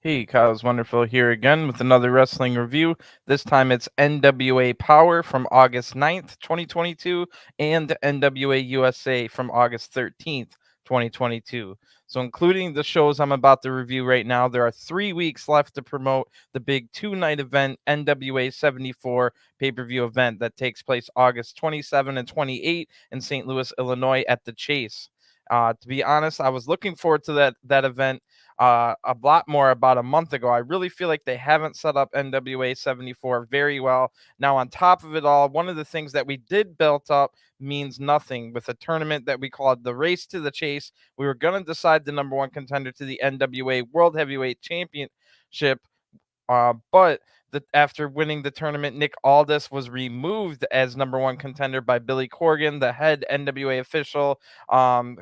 Hey, Kyle's Wonderful here again with another wrestling review. This time it's NWA Powerrr from August 9th, 2022, and NWA USA from August 13th, 2022. So, including the shows I'm about to review right now, there are 3 weeks left to promote the big two-night event, NWA 74 pay-per-view event that takes place August 27 and 28 in St. Louis, Illinois at the Chase. To be honest, I was looking forward to that event a lot more about a month ago. I really feel like they haven't set up NWA 74 very well. Now, on top of it all, one of the things that we did build up means nothing with a tournament that we called the Race to the Chase. We were going to decide the number one contender to the NWA World Heavyweight Championship, but after winning the tournament, Nick Aldis was removed as number one contender by Billy Corgan, the head NWA official,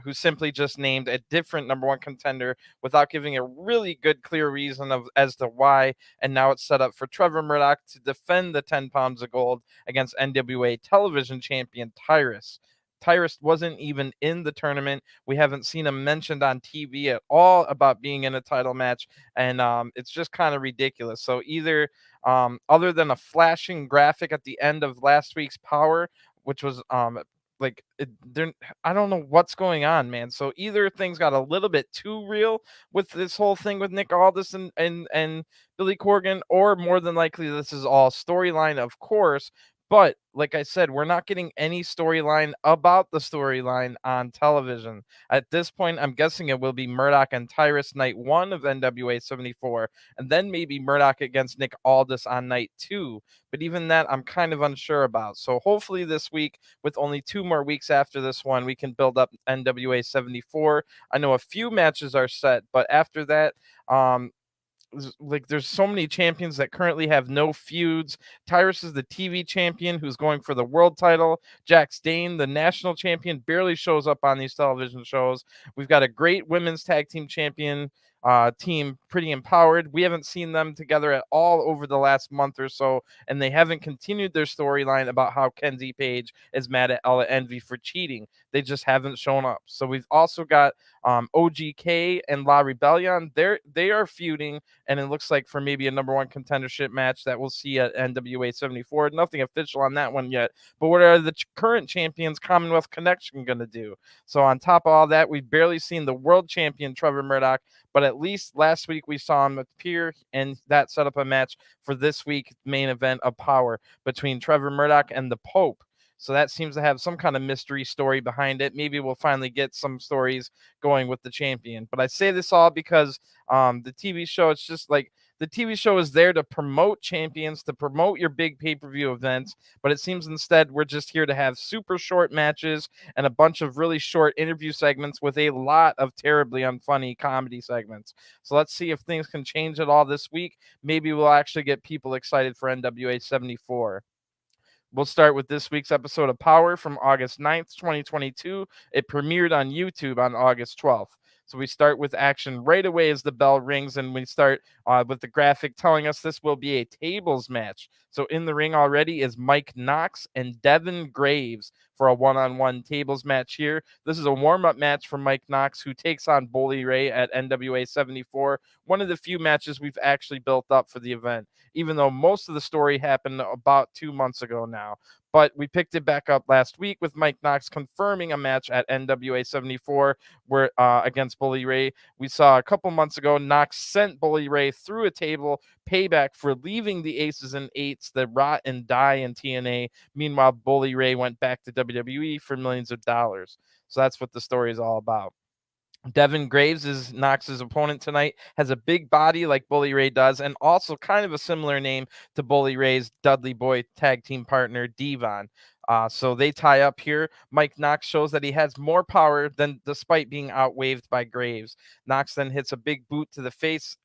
who simply just named a different number one contender without giving a really good, clear reason as to why. And now it's set up for Trevor Murdoch to defend the 10 pounds of gold against NWA television champion Tyrus. Tyrus wasn't even in the tournament. We haven't seen him mentioned on TV at all about being in a title match, and it's just kind of ridiculous. So either other than a flashing graphic at the end of last week's Powerrr, which was I don't know what's going on, man. So either things got a little bit too real with this whole thing with Nick Aldis and Billy Corgan, or more than likely this is all storyline, of course. But like I said, we're not getting any storyline about the storyline on television. At this point, I'm guessing it will be Murdoch and Tyrus night 1 of NWA 74, and then maybe Murdoch against Nick Aldis on night 2. But even that, I'm kind of unsure about. So hopefully this week, with only 2 more weeks after this one, we can build up NWA 74. I know a few matches are set, but after that, there's so many champions that currently have no feuds. Tyrus is the TV champion who's going for the world title. Jax Dane, the national champion, barely shows up on these television shows. We've got a great women's tag team champion team, Pretty Empowered. We haven't seen them together at all over the last month or so, and they haven't continued their storyline about how Kenzie Page is mad at Ella Envy for cheating. They just haven't shown up. So we've also got OGK and La Rebellion. They are feuding, and it looks like for maybe a number one contendership match that we'll see at NWA 74. Nothing official on that one yet. But what are the current champions Commonwealth Connection going to do? So on top of all that, we've barely seen the world champion Trevor Murdoch, but at least last week we saw him appear, and that set up a match for this week's main event of Powerrr between Trevor Murdoch and the Pope. So that seems to have some kind of mystery story behind it. Maybe we'll finally get some stories going with the champion. But I say this all because the TV show, it's just like the TV show is there to promote champions, to promote your big pay-per-view events. But it seems instead we're just here to have super short matches and a bunch of really short interview segments with a lot of terribly unfunny comedy segments. So let's see if things can change at all this week. Maybe we'll actually get people excited for NWA 74. We'll start with this week's episode of Powerrr from August 9th, 2022. It premiered on YouTube on August 12th. So we start with action right away as the bell rings, and we start with the graphic telling us this will be a tables match. So in the ring already is Mike Knox and Devin Graves for a one-on-one tables match here. This is a warm-up match for Mike Knox, who takes on Bully Ray at NWA 74, one of the few matches we've actually built up for the event, even though most of the story happened about 2 months ago now. But we picked it back up last week with Mike Knox confirming a match at NWA 74 where against Bully Ray. We saw a couple months ago Knox sent Bully Ray through a table, payback for leaving the Aces and Eights that rot and die in TNA. Meanwhile, Bully Ray went back to WWE for millions of dollars. So that's what the story is all about. Devin Graves is Knox's opponent tonight, has a big body like Bully Ray does, and also kind of a similar name to Bully Ray's Dudley Boy tag team partner, Devon. So they tie up here. Mike Knox shows that he has more power than despite being outwaved by Graves. Knox then hits a big boot to the face.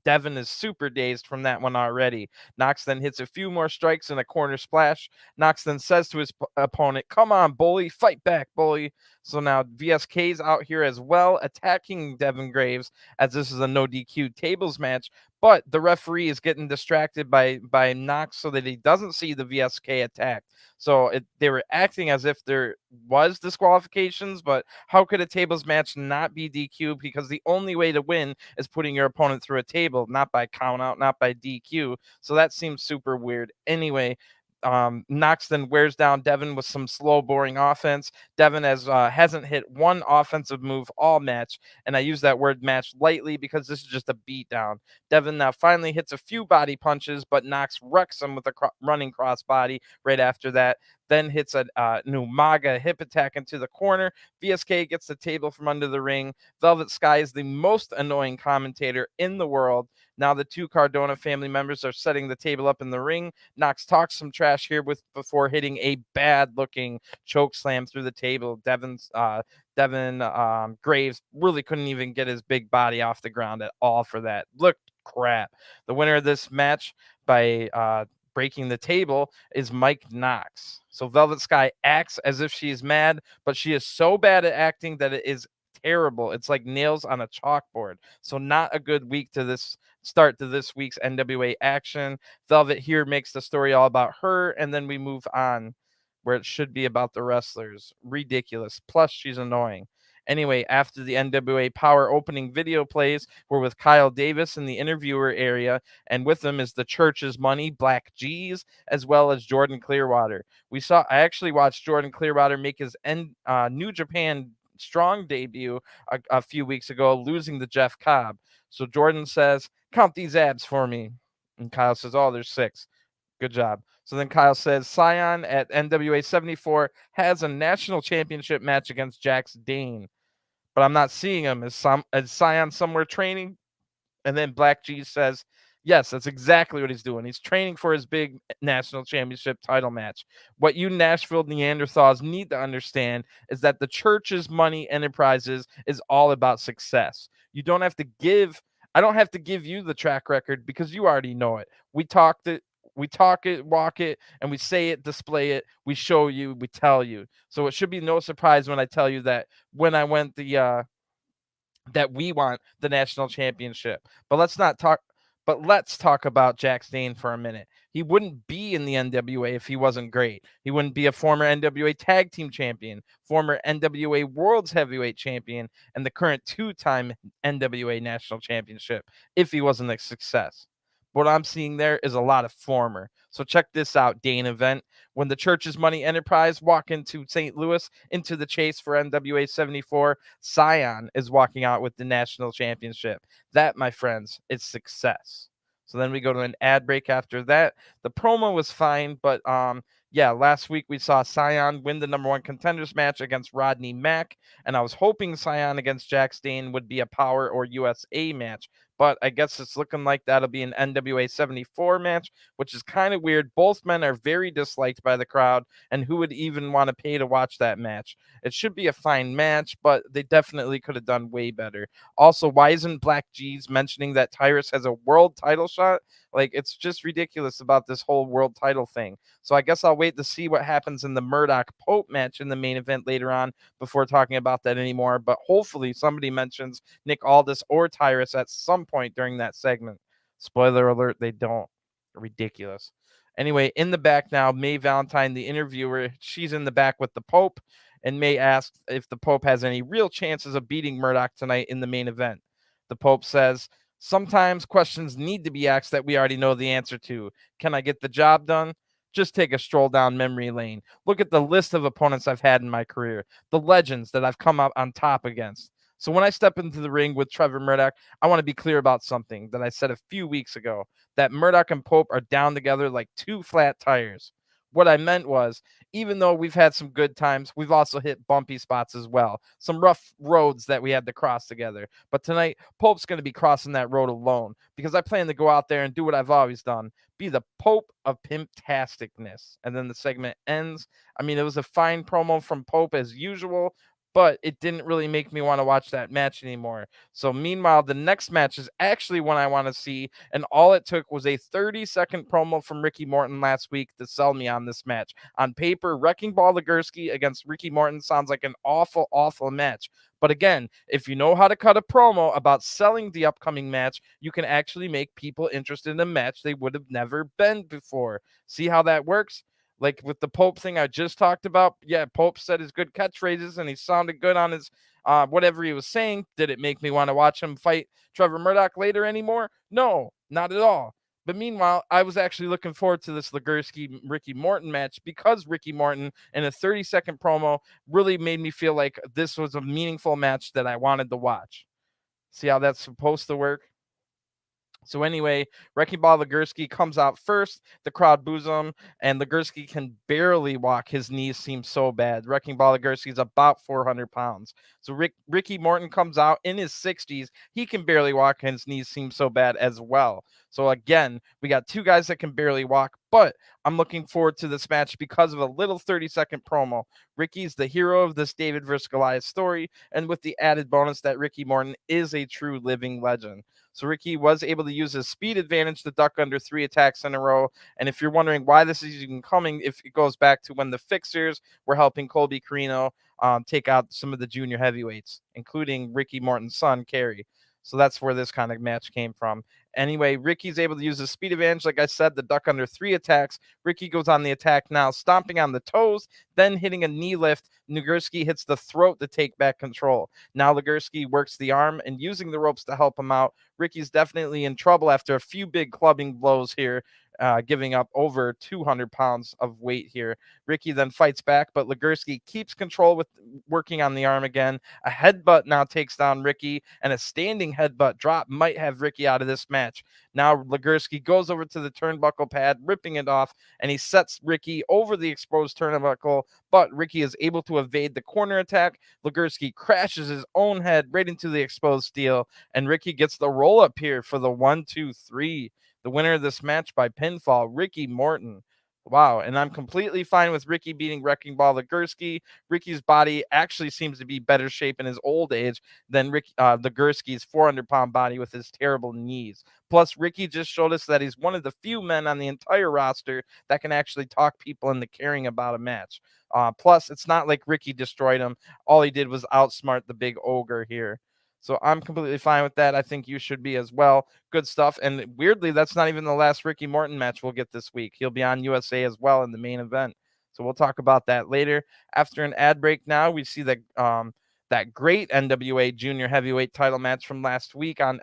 Devin is super dazed from that one already. Knox then hits a few more strikes in a corner splash. Knox then says to his opponent, "Come on, Bully, fight back, Bully." So now VSK's out here as well, attacking Devin Graves, as this is a no DQ tables match. But the referee is getting distracted by Knox so that he doesn't see the VSK attack. So they were acting as if there was disqualifications, but how could a tables match not be DQ? Because the only way to win is putting your opponent through a table, not by count out, not by DQ. So that seems super weird. Anyway, Knox then wears down Devin with some slow, boring offense. Devin hasn't hit one offensive move all match, and I use that word match lightly because this is just a beatdown. Devin now finally hits a few body punches, but Knox wrecks him with a running crossbody right after that. Then hits a Numaga hip attack into the corner. VSK gets the table from under the ring. Velvet Sky is the most annoying commentator in the world. Now the two Cardona family members are setting the table up in the ring. Knox talks some trash here before hitting a bad-looking choke slam through the table. Devin Graves really couldn't even get his big body off the ground at all for that. Looked crap. The winner of this match by breaking the table is Mike Knox. So Velvet Sky acts as if she's mad, but she is so bad at acting that it is terrible. It's like nails on a chalkboard. So not a good week to this start to this week's NWA action. Velvet here makes the story all about her, and then we move on where it should be about the wrestlers. Ridiculous. Plus, she's annoying. Anyway, after the NWA Powerrr opening video plays, we're with Kyle Davis in the interviewer area, and with them is the Church's Money, Black G's, as well as Jordan Clearwater. I actually watched Jordan Clearwater make his New Japan Strong debut a few weeks ago, losing to Jeff Cobb. So Jordan says, "Count these abs for me." And Kyle says, "Oh, there's 6. Good job." So then Kyle says, Scion at NWA 74 has a national championship match against Jax Dane, but I'm not seeing him. Is Scion somewhere training? And then Black G says, yes, that's exactly what he's doing. He's training for his big national championship title match. What you Nashville Neanderthals need to understand is that the Church's Money Enterprises is all about success. You don't have to give, I don't have to give you the track record because you already know it. We talk it, walk it, and we say it, display it, we show you, we tell you. So it should be no surprise when I tell you that when I went that we want the national championship. But let's talk about Jax Dane for a minute. He wouldn't be in the NWA if he wasn't great. He wouldn't be a former NWA tag team champion, former NWA World's Heavyweight champion, and the current 2-time NWA national championship if he wasn't a success. What I'm seeing there is a lot of former. So check this out, Dane event. When the Church's Money Enterprise walk into St. Louis into the chase for NWA 74, Scion is walking out with the national championship. That, my friends, is success. So then we go to an ad break after that. The promo was fine, but yeah, last week we saw Scion win the #1 contenders match against Rodney Mack, and I was hoping Scion against Jax Dane would be a Powerrr or USA match, but I guess it's looking like that'll be an NWA 74 match, which is kind of weird. Both men are very disliked by the crowd, and who would even want to pay to watch that match? It should be a fine match, but they definitely could have done way better. Also, why isn't Black G's mentioning that Tyrus has a world title shot? Like, it's just ridiculous about this whole world title thing. So I guess I'll wait to see what happens in the Murdoch Pope match in the main event later on before talking about that anymore. But hopefully somebody mentions Nick Aldis or Tyrus at some point during that segment. Spoiler alert, they don't. Ridiculous. Anyway, in the back now, May Valentine, the interviewer, she's in the back with the Pope, and May asks if the Pope has any real chances of beating Murdoch tonight in the main event. The Pope says, sometimes questions need to be asked that we already know the answer to. Can I get the job done? Just take a stroll down memory lane. Look at the list of opponents I've had in my career, the legends that I've come out on top against. So when I step into the ring with Trevor Murdoch, I want to be clear about something that I said a few weeks ago, that Murdoch and Pope are down together like 2 flat tires. What I meant was, even though we've had some good times, we've also hit bumpy spots as well. Some rough roads that we had to cross together. But tonight, Pope's going to be crossing that road alone because I plan to go out there and do what I've always done, be the Pope of pimptasticness. And then the segment ends. I mean, it was a fine promo from Pope as usual. but it didn't really make me want to watch that match anymore. So meanwhile, the next match is actually one I want to see, and all it took was a 30-second promo from Ricky Morton last week to sell me on this match. On paper, Wrecking Ball Legursky against Ricky Morton sounds like an awful, awful match. But again, if you know how to cut a promo about selling the upcoming match, you can actually make people interested in a match they would have never been before. See how that works? Like with the Pope thing I just talked about, yeah, Pope said his good catchphrases and he sounded good on his whatever he was saying. Did it make me want to watch him fight Trevor Murdoch later anymore? No, not at all. But meanwhile, I was actually looking forward to this Legursky Ricky Morton match because Ricky Morton in a 30-second promo really made me feel like this was a meaningful match that I wanted to watch. See how that's supposed to work? So anyway, Wrecking Ball Legursky comes out first. The crowd boos him, and Legursky can barely walk. His knees seem so bad. Wrecking Ball Legursky is about 400 pounds. So Ricky Morton comes out in his 60s. He can barely walk, and his knees seem so bad as well. So again, we got two guys that can barely walk, but I'm looking forward to this match because of a little 30-second promo. Ricky's the hero of this David vs. Goliath story, and with the added bonus that Ricky Morton is a true living legend. So Ricky was able to use his speed advantage to duck under 3 attacks in a row. And if you're wondering why this is even coming, if it goes back to when the Fixers were helping Colby Carino take out some of the junior heavyweights, including Ricky Morton's son, Kerry. So that's where this kind of match came from. Anyway, Ricky's able to use his speed advantage, like I said, the duck under 3 attacks. Ricky goes on the attack now, stomping on the toes, then hitting a knee lift. Legursky hits the throat to take back control. Now Legursky works the arm and using the ropes to help him out. Ricky's definitely in trouble after a few big clubbing blows here, giving up over 200 pounds of weight here. Ricky then fights back, but Legursky keeps control with working on the arm again. A headbutt now takes down Ricky, and a standing headbutt drop might have Ricky out of this match. Now Legursky goes over to the turnbuckle pad, ripping it off, and he sets Ricky over the exposed turnbuckle, but Ricky is able to evade the corner attack. Legursky crashes his own head right into the exposed steel, and Ricky gets the roll up here for the 1-2-3. The winner of this match by pinfall, Ricky Morton. Wow, and I'm completely fine with Ricky beating Wrecking Ball Legursky. Ricky's body actually seems to be better shape in his old age than Legursky's 400-pound body with his terrible knees. Plus, Ricky just showed us that he's one of the few men on the entire roster that can actually talk people into caring about a match. Plus, it's not like Ricky destroyed him. All he did was outsmart the big ogre here. So I'm completely fine with that. I think you should be as well. Good stuff. And weirdly, that's not even the last Ricky Morton match we'll get this week. He'll be on USA as well in the main event. So we'll talk about that later. After an ad break now, we see that that great NWA junior heavyweight title match from last week on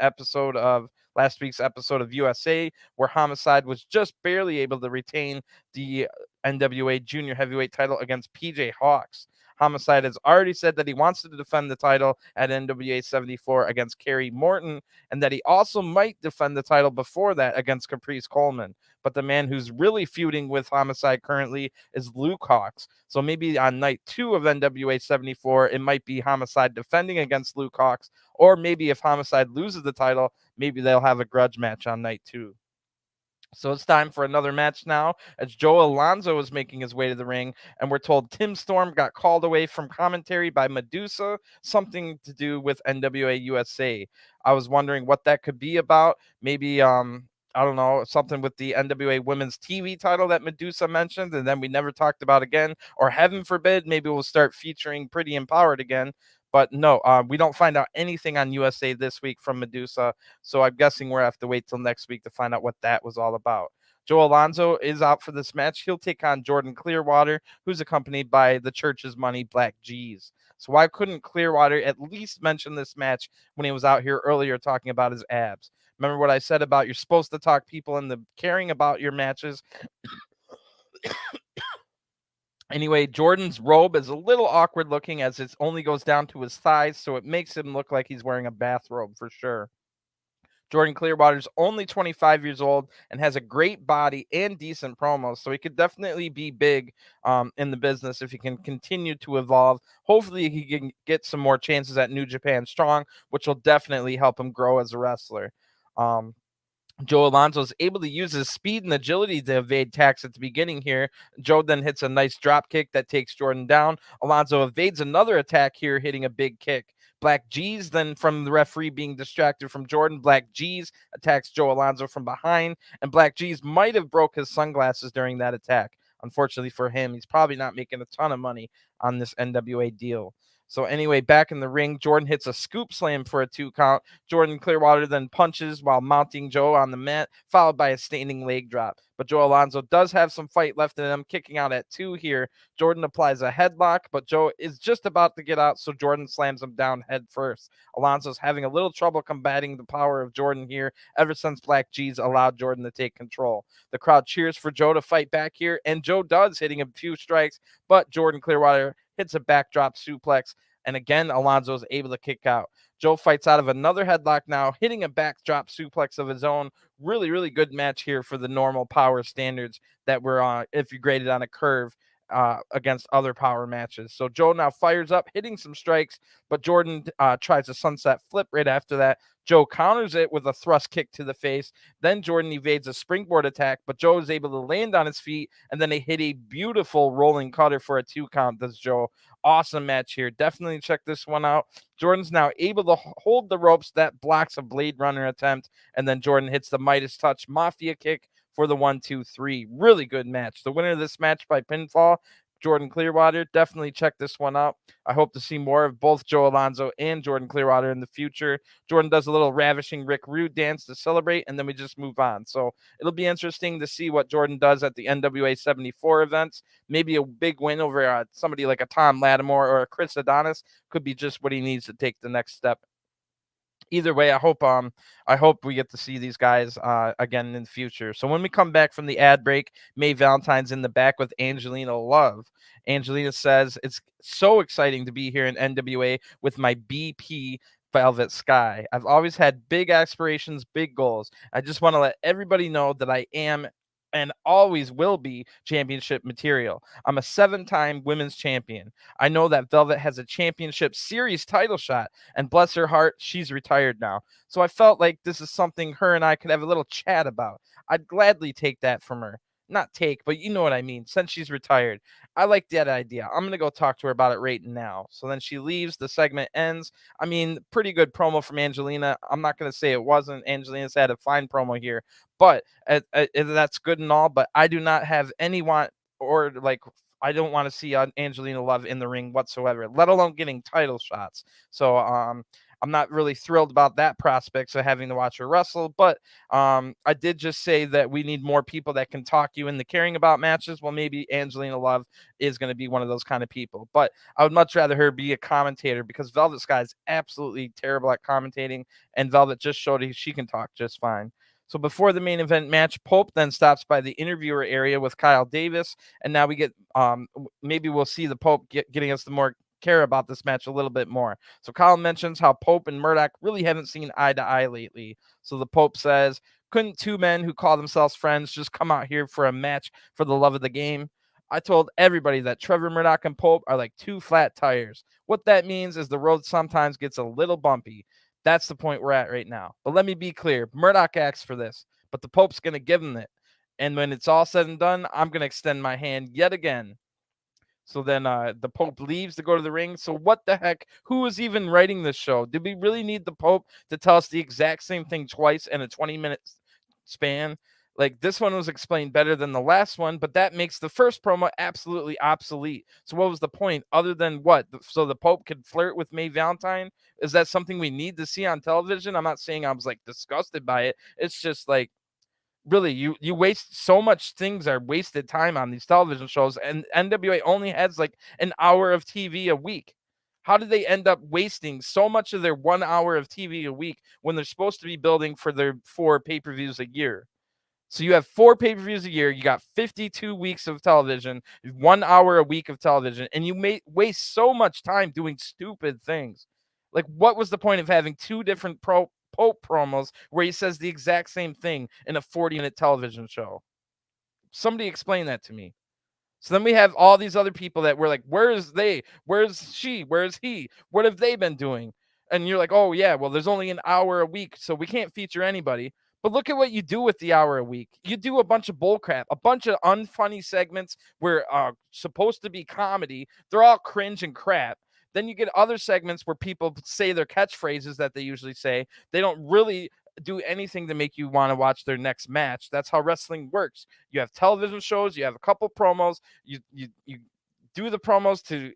last week's episode of USA, where Homicide was just barely able to retain the NWA junior heavyweight title against PJ Hawks. Homicide has already said that he wants to defend the title at NWA 74 against Kerry Morton, and that he also might defend the title before that against Caprice Coleman. But the man who's really feuding with Homicide currently is Luke Hawx. So maybe on night 2 of NWA 74, it might be Homicide defending against Luke Hawx, or maybe if Homicide loses the title, maybe they'll have a grudge match on night 2. So it's time for another match now, as Joe Alonzo is making his way to the ring, and we're told Tim Storm got called away from commentary by Medusa, something to do with NWA USA. I was wondering what that could be about. Maybe I don't know, something with the NWA Women's TV title that Medusa mentioned, and then we never talked about again. Or heaven forbid, maybe we'll start featuring Pretty Empowered again. But no, we don't find out anything on USA this week from Medusa, so I'm guessing we'll have to wait till next week to find out what that was all about. Joe Alonzo is out for this match. He'll take on Jordan Clearwater, who's accompanied by the Church's Money Black G's. So why couldn't Clearwater at least mention this match when he was out here earlier talking about his abs? Remember what I said about you're supposed to talk people into caring about your matches? Anyway, Jordan's robe is a little awkward looking as it only goes down to his thighs, so it makes him look like he's wearing a bathrobe for sure. Jordan Clearwater's only 25 years old and has a great body and decent promos, so he could definitely be big in the business if he can continue to evolve. Hopefully, he can get some more chances at New Japan Strong, which will definitely help him grow as a wrestler. Joe Alonzo is able to use his speed and agility to evade attacks at the beginning here. Joe then hits a nice drop kick that takes Jordan down. Alonzo evades another attack here, hitting a big kick. Black G's then, from the referee being distracted from Jordan, Black G's attacks Joe Alonzo from behind, and Black G's might have broke his sunglasses during that attack. Unfortunately for him, he's probably not making a ton of money on this NWA deal. So anyway, back in the ring, Jordan hits a scoop slam for a 2 count. Jordan Clearwater then punches while mounting Joe on the mat, followed by a standing leg drop. But Joe Alonzo does have some fight left in him, kicking out at 2 here. Jordan applies a headlock, but Joe is just about to get out, so Jordan slams him down head first. Alonzo's having a little trouble combating the power of Jordan here ever since Black G's allowed Jordan to take control. The crowd cheers for Joe to fight back here, and Joe does, hitting a few strikes, but Jordan Clearwater hits a backdrop suplex, and again, Alonzo is able to kick out. Joe fights out of another headlock now, hitting a backdrop suplex of his own. Really, really good match here for the normal power standards that were on, if you graded on a curve against other power matches. So Joe now fires up, hitting some strikes, but Jordan tries a sunset flip right after that. Joe counters it with a thrust kick to the face. Then Jordan evades a springboard attack, but Joe is able to land on his feet, and then they hit a beautiful rolling cutter for a 2 count. Does Joe. Awesome match here. Definitely check this one out. Jordan's now able to hold the ropes. That blocks a Blade Runner attempt, and then Jordan hits the Midas Touch Mafia kick for the 1-2-3. Really good match. The winner of this match by pinfall, Jordan Clearwater. Definitely check this one out. I hope to see more of both Joe Alonzo and Jordan Clearwater in the future. Jordan does a little ravishing Rick Rude dance to celebrate, and then we just move on. So it'll be interesting to see what Jordan does at the NWA 74 events. Maybe a big win over somebody like a Tom Lattimore or a Chris Adonis could be just what he needs to take the next step. Either way, I hope we get to see these guys again in the future. So when we come back from the ad break, May Valentine's in the back with Angelina Love. Angelina says, it's so exciting to be here in NWA with my BP Velvet Sky. I've always had big aspirations, big goals. I just want to let everybody know that I am and always will be championship material. I'm a 7-time women's champion. I know that Velvet has a championship series title shot, and bless her heart, she's retired now. So I felt like this is something her and I could have a little chat about. I'd gladly take that from her. Not take, but you know what I mean, since she's retired. I like that idea. I'm going to go talk to her about it right now. So then she leaves. The segment ends. I mean, pretty good promo from Angelina. I'm not going to say it wasn't. Angelina's had a fine promo here, but that's good and all. But I do not have any want or like, I don't want to see Angelina Love in the ring whatsoever, let alone getting title shots. So I'm not really thrilled about that prospect of having to watch her wrestle, but I did just say that we need more people that can talk you into caring about matches. Well, maybe Angelina Love is going to be one of those kind of people, but I would much rather her be a commentator because Velvet Sky is absolutely terrible at commentating, and Velvet just showed she can talk just fine. So before the main event match, Pope then stops by the interviewer area with Kyle Davis, and now we get maybe we'll see the Pope getting us the more care about this match a little bit more. So Kyle mentions how Pope and Murdoch really haven't seen eye to eye lately. So the Pope says, couldn't 2 men who call themselves friends just come out here for a match for the love of the game? I told everybody that Trevor Murdoch and Pope are like 2 flat tires. What that means is the road sometimes gets a little bumpy. That's the point we're at right now. But let me be clear. Murdoch asked for this, but the Pope's going to give him it. And when it's all said and done, I'm going to extend my hand yet again. So then the Pope leaves to go to the ring. So what the heck? Who is even writing this show? Did we really need the Pope to tell us the exact same thing twice in a 20-minute span? Like, this one was explained better than the last one, but that makes the first promo absolutely obsolete. So what was the point other than what? So the Pope could flirt with May Valentine? Is that something we need to see on television? I'm not saying I was like disgusted by it. It's just like, really, you waste so much. Things are wasted time on these television shows, and NWA only has like an hour of TV a week. How did they end up wasting so much of their 1 hour of TV a week when they're supposed to be building for their 4 pay-per-views a year? So you have 4 pay-per-views a year. You got 52 weeks of television, 1 hour a week of television, and you may waste so much time doing stupid things. Like, what was the point of having 2 different Pope promos where he says the exact same thing in a 40-minute television show? Somebody explain that to me. So then we have all these other people that were like, where is they? Where's she? Where's he? What have they been doing? And you're like, oh, yeah, well, there's only an hour a week, so we can't feature anybody. But look at what you do with the hour a week. You do a bunch of bull crap, a bunch of unfunny segments where supposed to be comedy. They're all cringe and crap. Then you get other segments where people say their catchphrases that they usually say. They don't really do anything to make you want to watch their next match. That's how wrestling works. You have television shows, you have a couple promos, you do the promos to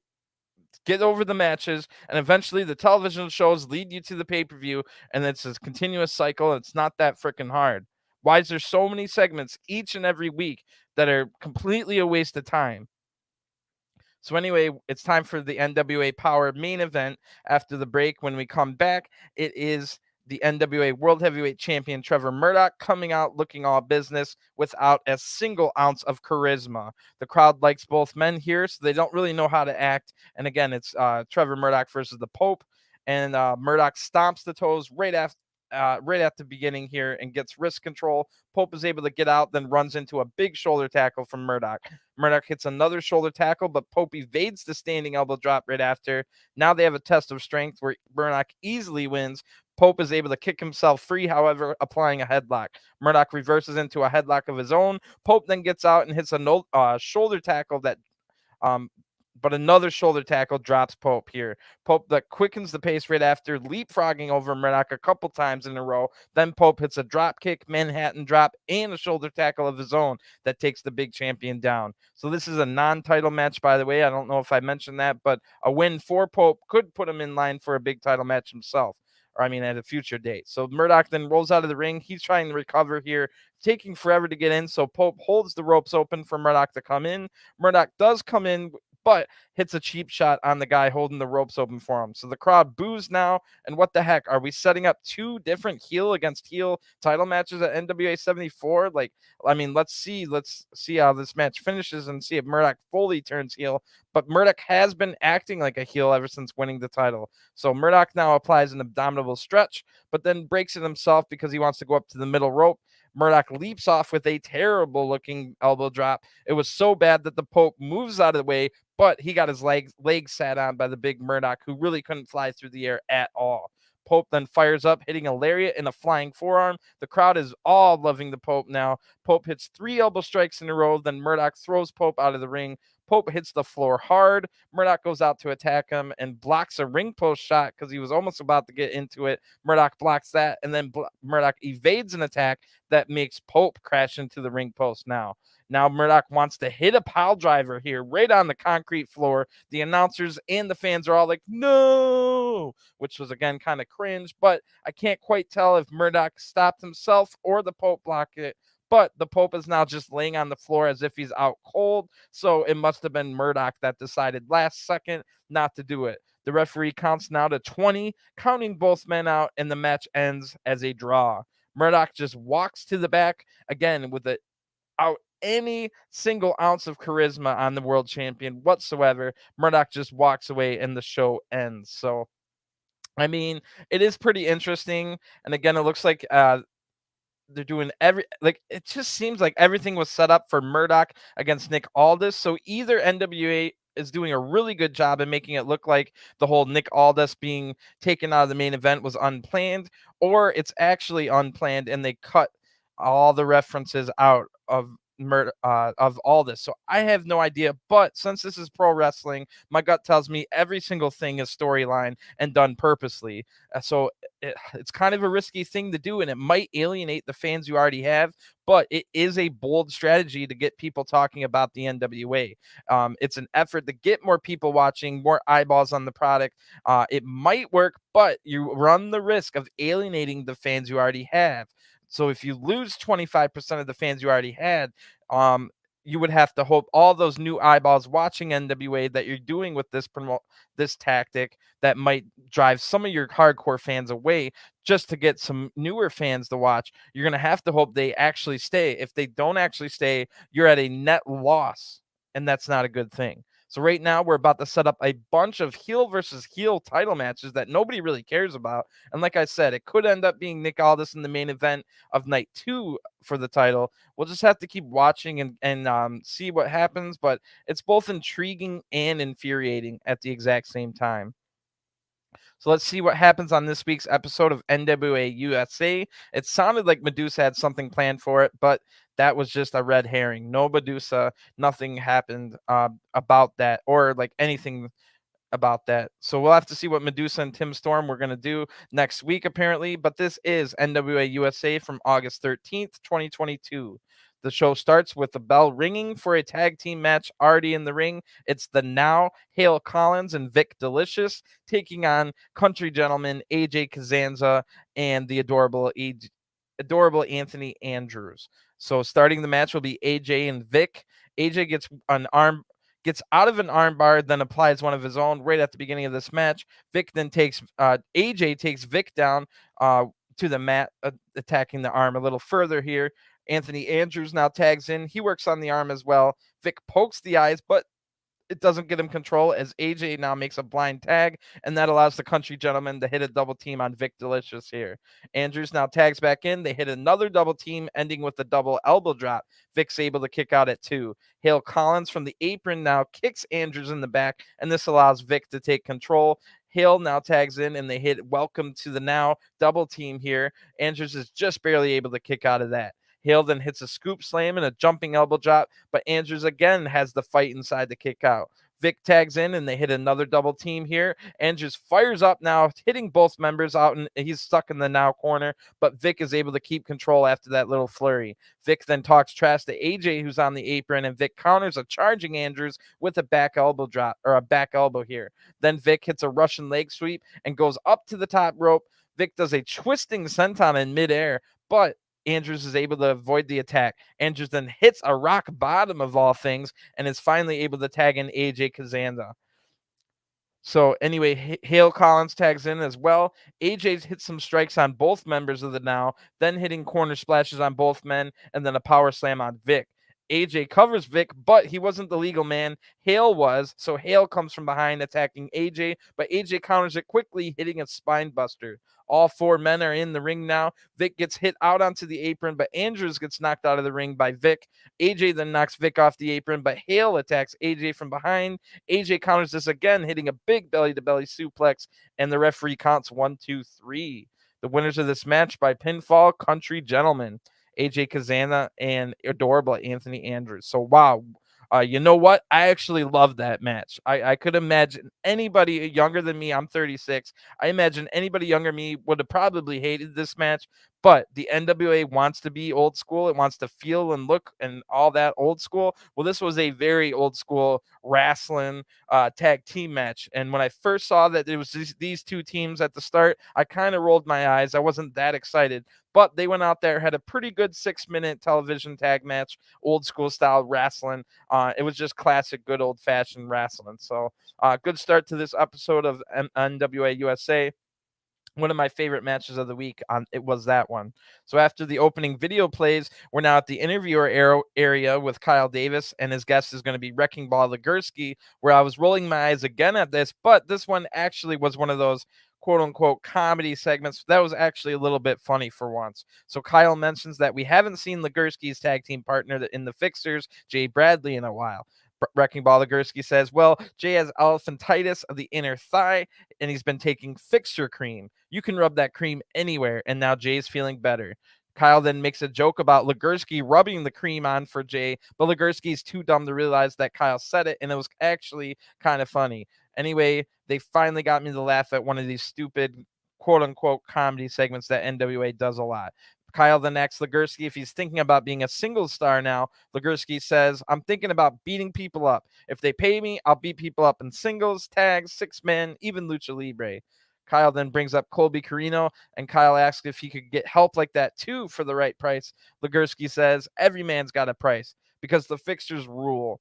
get over the matches, and eventually the television shows lead you to the pay-per-view, and it's a continuous cycle. It's not that freaking hard. Why is there so many segments each and every week that are completely a waste of time? So anyway, it's time for the NWA Powerrr main event. After the break, when we come back, it is the NWA World Heavyweight Champion Trevor Murdoch coming out looking all business without a single ounce of charisma. The crowd likes both men here, so they don't really know how to act. And again, it's Trevor Murdoch versus the Pope, and Murdoch stomps the toes right at the beginning here and gets wrist control. Pope is able to get out, then runs into a big shoulder tackle from Murdoch. Murdoch hits another shoulder tackle, but Pope evades the standing elbow drop right after. Now they have a test of strength where Murdoch easily wins. Pope is able to kick himself free, however, applying a headlock. Murdoch reverses into a headlock of his own. Pope then gets out and hits a shoulder tackle but another shoulder tackle drops Pope here. Pope that quickens the pace right after, leapfrogging over Murdoch a couple times in a row. Then Pope hits a drop kick, Manhattan drop, and a shoulder tackle of his own that takes the big champion down. So this is a non-title match, by the way. I don't know if I mentioned that, but a win for Pope could put him in line for a big title match himself. Or I mean, at a future date. So Murdoch then rolls out of the ring. He's trying to recover here, taking forever to get in. So Pope holds the ropes open for Murdoch to come in. Murdoch does come in, but hits a cheap shot on the guy holding the ropes open for him. So the crowd boos now. And what the heck? Are we setting up two different heel against heel title matches at NWA 74? Like, I mean, let's see how this match finishes and see if Murdoch fully turns heel. But Murdoch has been acting like a heel ever since winning the title. So Murdoch now applies an abdominal stretch, but then breaks it himself because he wants to go up to the middle rope. Murdoch leaps off with a terrible looking elbow drop. It was so bad that the Pope moves out of the way, but he got his legs sat on by the big Murdoch, who really couldn't fly through the air at all. Pope then fires up, hitting a lariat and a flying forearm. The crowd is all loving the Pope now. Pope hits 3 elbow strikes in a row. Then Murdoch throws Pope out of the ring. Pope hits the floor hard. Murdoch goes out to attack him and blocks a ring post shot because he was almost about to get into it. Murdoch blocks that, and then Murdoch evades an attack that makes Pope crash into the ring post now. Now Murdoch wants to hit a pile driver here right on the concrete floor. The announcers and the fans are all like, no, which was, again, kind of cringe, but I can't quite tell if Murdoch stopped himself or the Pope blocked it. But the Pope is now just laying on the floor as if he's out cold. So it must have been Murdoch that decided last second not to do it. The referee counts now to 20, counting both men out, and the match ends as a draw. Murdoch just walks to the back again without any single ounce of charisma on the world champion whatsoever. Murdoch just walks away and the show ends. So, I mean, it is pretty interesting. And again, it looks like they're doing it just seems like everything was set up for Murdoch against Nick Aldis. So either NWA is doing a really good job in making it look like the whole Nick Aldis being taken out of the main event was unplanned, or it's actually unplanned and they cut all the references out of all this. So I have no idea, but since this is pro wrestling, my gut tells me every single thing is storyline and done purposely. So it's kind of a risky thing to do, and it might alienate the fans you already have, but it is a bold strategy to get people talking about the NWA. It's an effort to get more people watching, more eyeballs on the product. It might work, but you run the risk of alienating the fans you already have. So if you lose 25% of the fans you already had, you would have to hope all those new eyeballs watching NWA that you're doing with this tactic that might drive some of your hardcore fans away just to get some newer fans to watch. You're going to have to hope they actually stay. If they don't actually stay, you're at a net loss, and that's not a good thing. So right now we're about to set up a bunch of heel versus heel title matches that nobody really cares about. And like I said, it could end up being Nick Aldis in the main event of night 2 for the title. We'll just have to keep watching and see what happens. But it's both intriguing and infuriating at the exact same time. So let's see what happens on this week's episode of NWA USA. It sounded like Medusa had something planned for it, but that was just a red herring. No Medusa, nothing happened about that, or like anything about that. So we'll have to see what Medusa and Tim Storm we're going to do next week, apparently. But this is NWA USA from August 13th, 2022. The show starts with the bell ringing for a tag team match already in the ring. It's the now Hale Collins and Vic Dalishus taking on Country Gentleman AJ Cazana and the adorable Anthony Andrews. So starting the match will be AJ and Vic. AJ gets out of an armbar, then applies one of his own right at the beginning of this match. Vic then takes AJ takes Vic down to the mat, attacking the arm a little further here. Anthony Andrews now tags in. He works on the arm as well. Vic pokes the eyes, but it doesn't get him control as AJ now makes a blind tag, and that allows the Country Gentleman to hit a double team on Vic Dalishus here. Andrews now tags back in. They hit another double team, ending with the double elbow drop. Vic's able to kick out at 2. Hale Collins from the apron now kicks Andrews in the back, and this allows Vic to take control. Hale now tags in, and they hit welcome to the now double team here. Andrews is just barely able to kick out of that. Hale then hits a scoop slam and a jumping elbow drop, but Andrews again has the fight inside the kick out. Vic tags in, and they hit another double team here. Andrews fires up now, hitting both members out, and he's stuck in the now corner, but Vic is able to keep control after that little flurry. Vic then talks trash to AJ, who's on the apron, and Vic counters a charging Andrews with a back elbow drop, or a back elbow here. Then Vic hits a Russian leg sweep and goes up to the top rope. Vic does a twisting senton in midair, but Andrews is able to avoid the attack. Andrews then hits a rock bottom of all things and is finally able to tag in AJ Cazana. So anyway, Hale Collins tags in as well. AJ's hit some strikes on both members of the now, then hitting corner splashes on both men, and then a power slam on Vic. AJ covers Vic, but he wasn't the legal man. Hale was, so Hale comes from behind attacking AJ, but AJ counters it quickly, hitting a spine buster. All 4 men are in the ring now. Vic gets hit out onto the apron, but Andrews gets knocked out of the ring by Vic. AJ then knocks Vic off the apron, but Hale attacks AJ from behind. AJ counters this again, hitting a big belly-to-belly suplex, and the referee counts 1, 2, 3. The winners of this match by pinfall, Country Gentleman, AJ Cazana, and adorable Anthony Andrews. So, wow. You know what? I actually love that match. I could imagine anybody younger than me. I'm 36. I imagine anybody younger than me would have probably hated this match. But the NWA wants to be old school. It wants to feel and look and all that old school. Well, this was a very old school wrestling tag team match. And when I first saw that it was these 2 teams at the start, I kind of rolled my eyes. I wasn't that excited. But they went out there, had a pretty good 6-minute television tag match, old school style wrestling. It was just classic, good old fashioned wrestling. So good start to this episode of NWA USA. One of my favorite matches of the week, it was that one. So after the opening video plays, we're now at the interviewer area with Kyle Davis, and his guest is going to be Wrecking Ball Legursky, where I was rolling my eyes again at this, but this one actually was one of those quote-unquote comedy segments that was actually a little bit funny for once. So Kyle mentions that we haven't seen Legursky's tag team partner in the Fixers, Jay Bradley, in a while. Wrecking Ball Legursky says, well, Jay has elephantitis of the inner thigh, and he's been taking Fixer cream. You can rub that cream anywhere, and now Jay's feeling better. Kyle then makes a joke about Legursky rubbing the cream on for Jay, but Legursky's too dumb to realize that Kyle said it, and it was actually kind of funny. Anyway, they finally got me to laugh at one of these stupid quote-unquote comedy segments that NWA does a lot. Kyle then asks Legursky if he's thinking about being a singles star now. Legursky says, I'm thinking about beating people up. If they pay me, I'll beat people up in singles, tags, 6-man, even lucha libre. Kyle then brings up Colby Carino, and Kyle asks if he could get help like that too for the right price. Legursky says, every man's got a price because the Fixers rule.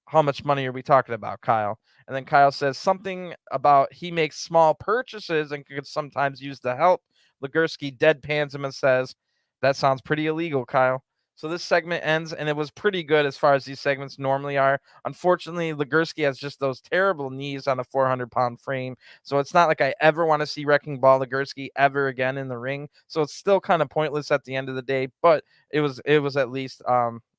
How much money are we talking about, Kyle? And then Kyle says something about he makes small purchases and could sometimes use the help. Legursky deadpans him and says, that sounds pretty illegal, Kyle. So this segment ends, and it was pretty good as far as these segments normally are. Unfortunately, Legursky has just those terrible knees on a 400-pound frame, so it's not like I ever want to see Wrecking Ball Legursky ever again in the ring. So it's still kind of pointless at the end of the day, but it was at least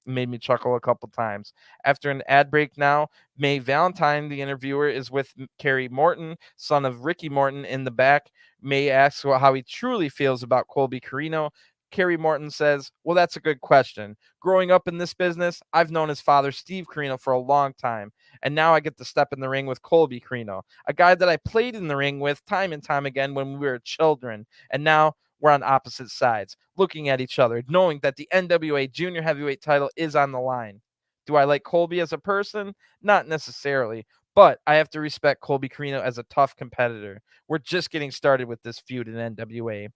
made me chuckle a couple times. After an ad break now, May Valentine, the interviewer, is with Kerry Morton, son of Ricky Morton, in the back. May asks how he truly feels about Colby Carino. Kerry Morton says, well, that's a good question. Growing up in this business, I've known his father, Steve Carino, for a long time. And now I get to step in the ring with Colby Carino, a guy that I played in the ring with time and time again when we were children. And now we're on opposite sides, looking at each other, knowing that the NWA junior heavyweight title is on the line. Do I like Colby as a person? Not necessarily, but I have to respect Colby Carino as a tough competitor. We're just getting started with this feud in NWA.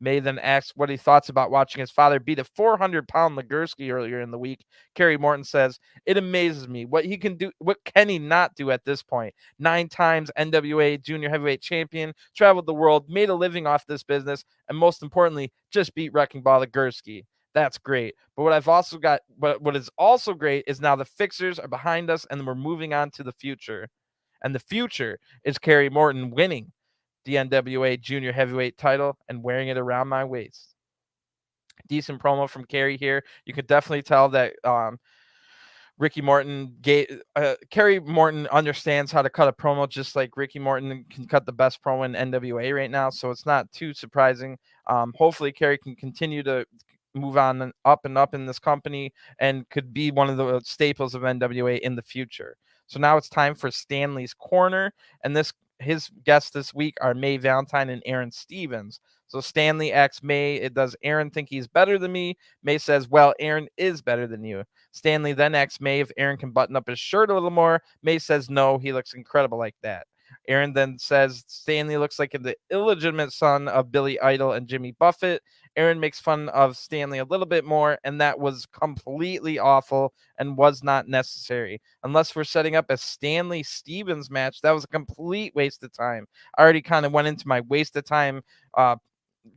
May then asks what he thoughts about watching his father beat a 400-pound Legursky earlier in the week. Kerry Morton says, it amazes me what he can do. What can he not do at this point? 9 times NWA junior heavyweight champion, traveled the world, made a living off this business, and most importantly, just beat Wrecking Ball Legursky. That's great. But what is also great is now the fixers are behind us and we're moving on to the future. And the future is Kerry Morton winning the NWA junior heavyweight title and wearing it around my waist. Decent promo from Kerry here. You could definitely tell that Ricky Morton Kerry Morton understands how to cut a promo just like Ricky Morton can cut the best promo in NWA right now. So it's not too surprising. Hopefully Kerry can continue to move on and up in this company and could be one of the staples of NWA in the future. So now it's time for Stanley's Corner, and his guests this week are May Valentine and Aaron Stevens. So Stanley asks May, does Aaron think he's better than me? May says, well, Aaron is better than you. Stanley then asks May if Aaron can button up his shirt a little more. May says, no, he looks incredible like that. Aaron then says Stanley looks like the illegitimate son of Billy Idol and Jimmy Buffett. Aaron makes fun of Stanley a little bit more, and that was completely awful and was not necessary. Unless we're setting up a Stanley Stevens match, that was a complete waste of time. I already kind of went into my waste of time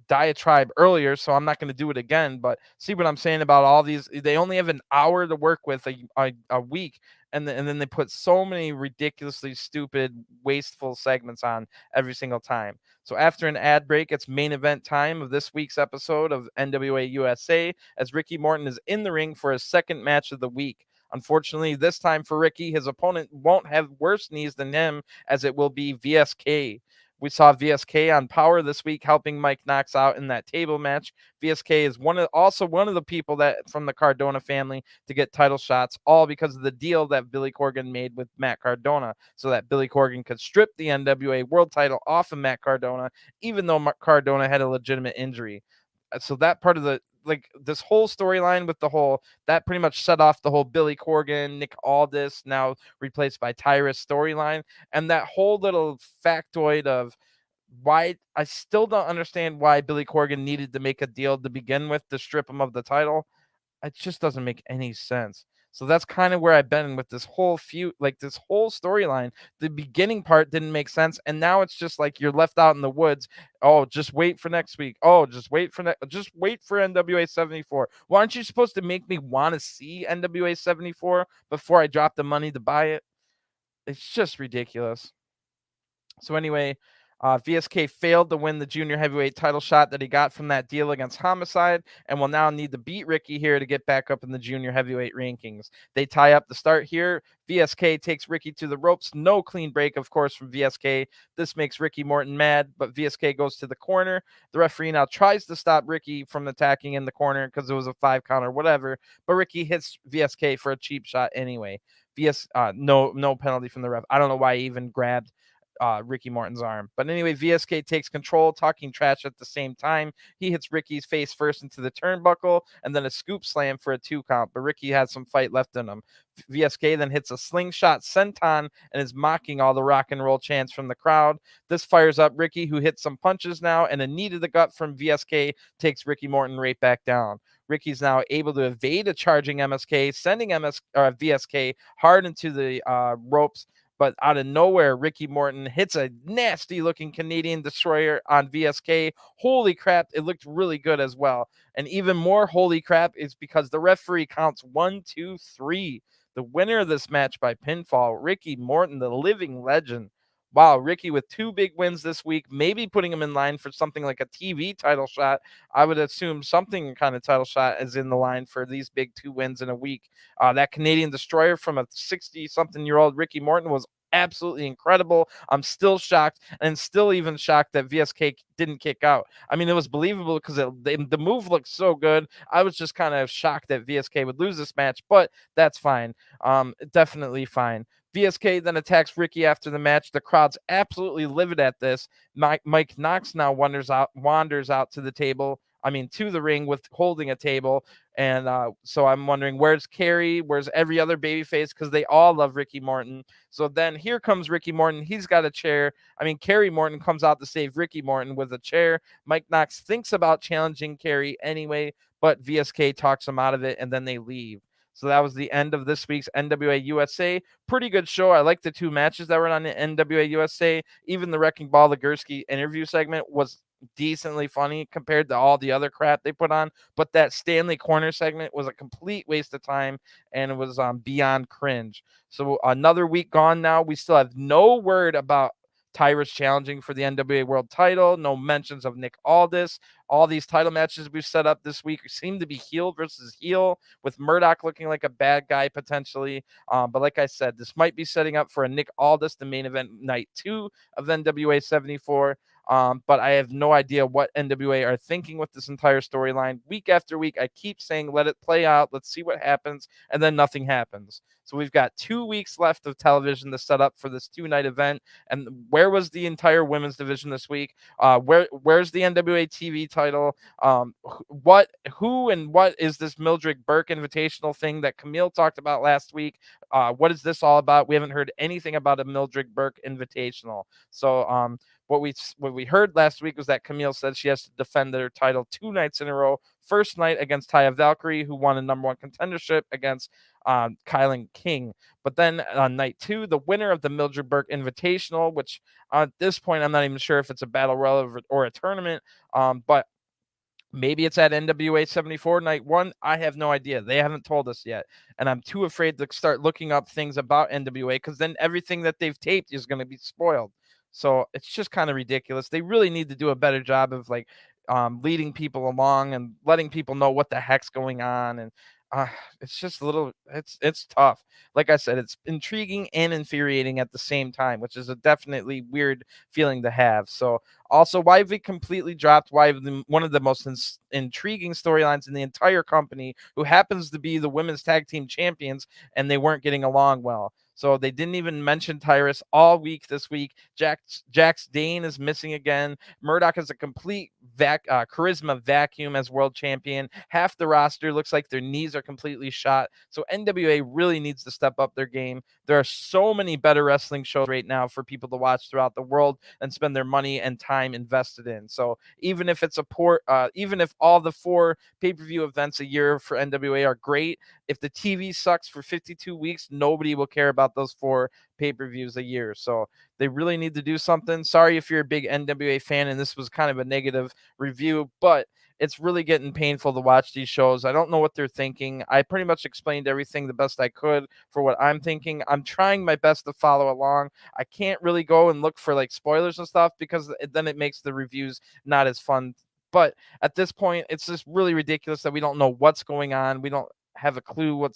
diatribe earlier, so I'm not going to do it again. But see what I'm saying about all these? They only have an hour to work with a week, and then they put so many ridiculously stupid, wasteful segments on every single time. So after an ad break, it's main event time of this week's episode of NWA USA as Ricky Morton is in the ring for his second match of the week. Unfortunately, this time for Ricky, his opponent won't have worse knees than him, as it will be VSK. We saw VSK on Powerrr this week helping Mike Knox out in that table match. VSK is also one of the people that from the Cardona family to get title shots, all because of the deal that Billy Corgan made with Matt Cardona, so that Billy Corgan could strip the NWA world title off of Matt Cardona, even though Cardona had a legitimate injury. So that part of this whole storyline with that pretty much set off the whole Billy Corgan, Nick Aldis, now replaced by Tyrus storyline. And that whole little factoid of why I still don't understand why Billy Corgan needed to make a deal to begin with to strip him of the title. It just doesn't make any sense. So that's kind of where I've been with this whole feud, this whole storyline. The beginning part didn't make sense, and now it's just like you're left out in the woods. Oh, just wait for next week. Oh, just wait for NWA 74. Why aren't you supposed to make me want to see NWA 74 before I drop the money to buy it? It's just ridiculous. So anyway, VSK failed to win the junior heavyweight title shot that he got from that deal against Homicide, and will now need to beat Ricky here to get back up in the junior heavyweight rankings. They tie up the start here. VSK takes Ricky to the ropes. No clean break, of course, from VSK. This makes Ricky Morton mad, but VSK goes to the corner. The referee now tries to stop Ricky from attacking in the corner because it was a 5 count or whatever, but Ricky hits VSK for a cheap shot anyway. No penalty from the ref. I don't know why he even grabbed Ricky Morton's arm. But anyway, VSK takes control, talking trash at the same time. He hits Ricky's face first into the turnbuckle and then a scoop slam for a 2 count, but Ricky has some fight left in him. VSK then hits a slingshot senton and is mocking all the rock and roll chants from the crowd. This fires up Ricky, who hits some punches now, and a knee to the gut from VSK takes Ricky Morton right back down. Ricky's now able to evade a charging MSK, sending VSK hard into the ropes. But out of nowhere, Ricky Morton hits a nasty-looking Canadian destroyer on VSK. Holy crap, it looked really good as well. And even more holy crap is because the referee counts 1, 2, 3. The winner of this match by pinfall, Ricky Morton, the living legend. wow, Ricky with 2 big wins this week, maybe putting him in line for something like a TV title shot. I would assume something kind of title shot is in the line for these big 2 wins in a week. That Canadian destroyer from a 60-something-year-old Ricky Morton was absolutely incredible. I'm still shocked, and still even shocked that VSK didn't kick out. I mean, it was believable because the move looked so good. I was just kind of shocked that VSK would lose this match, but that's fine. Definitely fine. VSK then attacks Ricky after the match. The crowd's absolutely livid at this. Mike Knox now wanders out to the table. I mean, to the ring with holding a table. And so I'm wondering, where's Kerry? Where's every other babyface? Because they all love Ricky Morton. So then here comes Ricky Morton. He's got a chair. I mean, Kerry Morton comes out to save Ricky Morton with a chair. Mike Knox thinks about challenging Kerry anyway, but VSK talks him out of it, and then they leave. So that was the end of this week's NWA USA. Pretty good show. I like the 2 matches that were on the NWA USA. Even the Wrecking Ball Legursky interview segment was decently funny compared to all the other crap they put on. But that Stanley Corner segment was a complete waste of time, and it was beyond cringe. So another week gone now. We still have no word about Tyrus challenging for the NWA World Title. No mentions of Nick Aldis. All these title matches we've set up this week seem to be heel versus heel, with Murdoch looking like a bad guy potentially. But like I said, this might be setting up for a Nick Aldis, the main event night 2 of NWA 74. But I have no idea what NWA are thinking with this entire storyline. Week after week, I keep saying, let it play out. Let's see what happens. And then nothing happens. So we've got 2 weeks left of television to set up for this 2-night event. And where was the entire women's division this week? Where's the NWA TV title? Who and what is this Mildred Burke Invitational thing that Camille talked about last week? What is this all about? We haven't heard anything about a Mildred Burke Invitational. So what we heard last week was that Camille said she has to defend their title 2 nights in a row. First night against Taya Valkyrie, who won a number 1 contendership against Kylan King. But then on night 2, the winner of the Mildred Burke Invitational, which at this point I'm not even sure if it's a battle royal or a tournament, but maybe it's at NWA 74 night 1. I have no idea. They haven't told us yet. And I'm too afraid to start looking up things about NWA, because then everything that they've taped is going to be spoiled. So it's just kind of ridiculous. They really need to do a better job of leading people along and letting people know what the heck's going on. And it's just a little, it's tough. Like I said, it's intriguing and infuriating at the same time, which is a definitely weird feeling to have. So also, why have we completely dropped one of the most intriguing storylines in the entire company, who happens to be the women's tag team champions, and they weren't getting along well. So they didn't even mention Tyrus all week this week. Jax Dane is missing again. Murdoch is a complete charisma vacuum as world champion. Half the roster looks like their knees are completely shot. So NWA really needs to step up their game. There are so many better wrestling shows right now for people to watch throughout the world and spend their money and time invested in. So even if it's even if all the 4 pay-per-view events a year for NWA are great, if the TV sucks for 52 weeks, nobody will care about those 4 pay-per-views a year. So they really need to do something. Sorry if you're a big NWA fan and this was kind of a negative review, but it's really getting painful to watch these shows. I don't know what they're thinking. I pretty much explained everything the best I could for what I'm thinking. I'm trying my best to follow along. I can't really go and look for spoilers and stuff, because then it makes the reviews not as fun. But at this point, it's just really ridiculous that we don't know what's going on. We don't have a clue what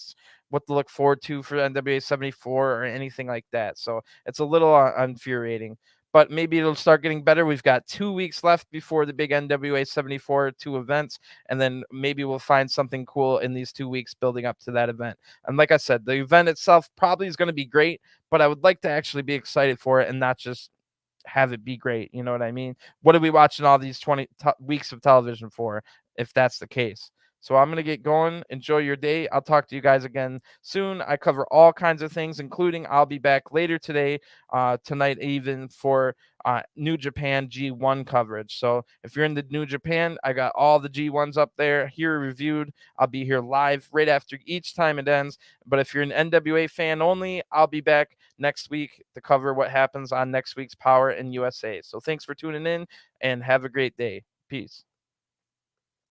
to look forward to for NWA 74 or anything like that. So it's a little infuriating, but maybe it'll start getting better. We've got 2 weeks left before the big NWA 74 2 events, and then maybe we'll find something cool in these 2 weeks building up to that event. And like I said, the event itself probably is going to be great, but I would like to actually be excited for it and not just have it be great. You know what I mean? What are we watching all these 20 weeks of television for, if that's the case? So I'm going to get going. Enjoy your day. I'll talk to you guys again soon. I cover all kinds of things, including I'll be back later today, tonight even, for New Japan G1 coverage. So if you're in the New Japan, I got all the G1s up there here reviewed. I'll be here live right after each time it ends. But if you're an NWA fan only, I'll be back next week to cover what happens on next week's Powerrr in USA. So thanks for tuning in, and have a great day. Peace.